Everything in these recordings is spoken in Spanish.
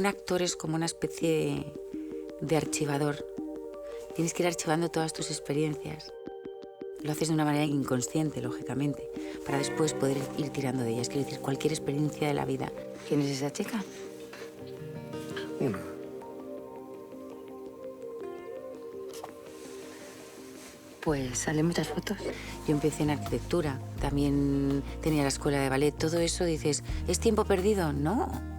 un actor es como una especie de archivador. Tienes que ir archivando todas tus experiencias. Lo haces de una manera inconsciente, lógicamente, para después poder ir tirando de ellas. Quiero decir, cualquier experiencia de la vida. ¿Quién es esa chica? Una. Pues salen muchas fotos. Yo empecé en arquitectura, también tenía la escuela de ballet. Todo eso dices, ¿es tiempo perdido? No,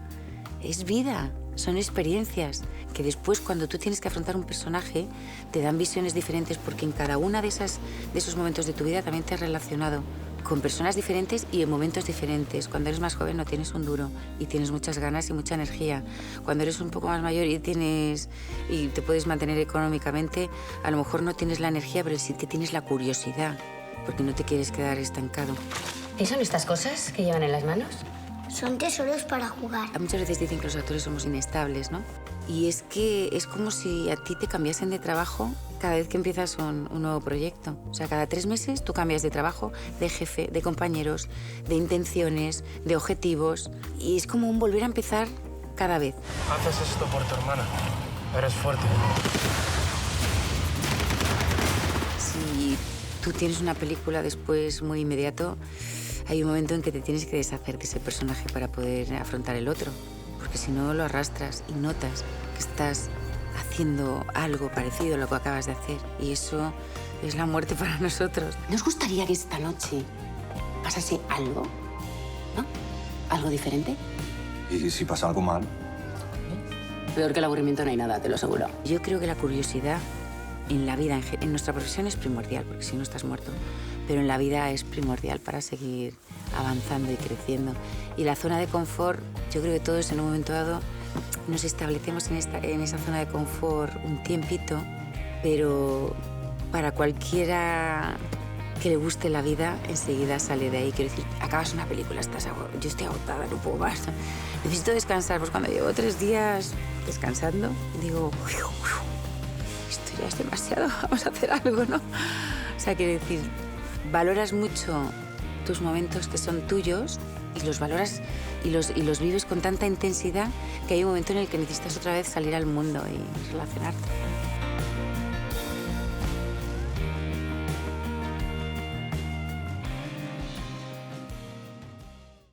es vida, son experiencias que después cuando tú tienes que afrontar un personaje te dan visiones diferentes porque en cada una de esos momentos de tu vida también te has relacionado con personas diferentes y en momentos diferentes. Cuando eres más joven no tienes un duro y tienes muchas ganas y mucha energía. Cuando eres un poco más mayor y te puedes mantener económicamente, a lo mejor no tienes la energía, pero sí que tienes la curiosidad, porque no te quieres quedar estancado. ¿Qué son estas cosas que llevan en las manos? Son tesoros para jugar. Muchas veces dicen que los actores somos inestables, ¿no? Y es que es como si a ti te cambiasen de trabajo cada vez que empiezas un nuevo proyecto. O sea, cada 3 meses tú cambias de trabajo, de jefe, de compañeros, de intenciones, de objetivos. Y es como un volver a empezar cada vez. Haces esto por tu hermana. Eres fuerte. Si tú tienes una película después muy inmediato, hay un momento en que te tienes que deshacer de ese personaje para poder afrontar el otro. Porque si no lo arrastras y notas que estás haciendo algo parecido a lo que acabas de hacer. Y eso es la muerte para nosotros. ¿No os gustaría que esta noche pasase algo? ¿No? ¿Algo diferente? ¿Y si pasa algo mal? Peor que el aburrimiento no hay nada, te lo aseguro. Yo creo que la curiosidad en la vida, en nuestra profesión es primordial, porque si no estás muerto. Pero en la vida es primordial para seguir avanzando y creciendo. Y la zona de confort, yo creo que todos en un momento dado nos establecemos en esa zona de confort un tiempito, pero para cualquiera que le guste la vida, enseguida sale de ahí. Quiero decir, acabas una película, yo estoy agotada, no puedo más. Necesito descansar. Pues cuando llevo 3 días descansando, digo, esto ya es demasiado, vamos a hacer algo, ¿no? O sea, quiero decir, valoras mucho tus momentos que son tuyos y los valoras y los vives con tanta intensidad que hay un momento en el que necesitas otra vez salir al mundo y relacionarte.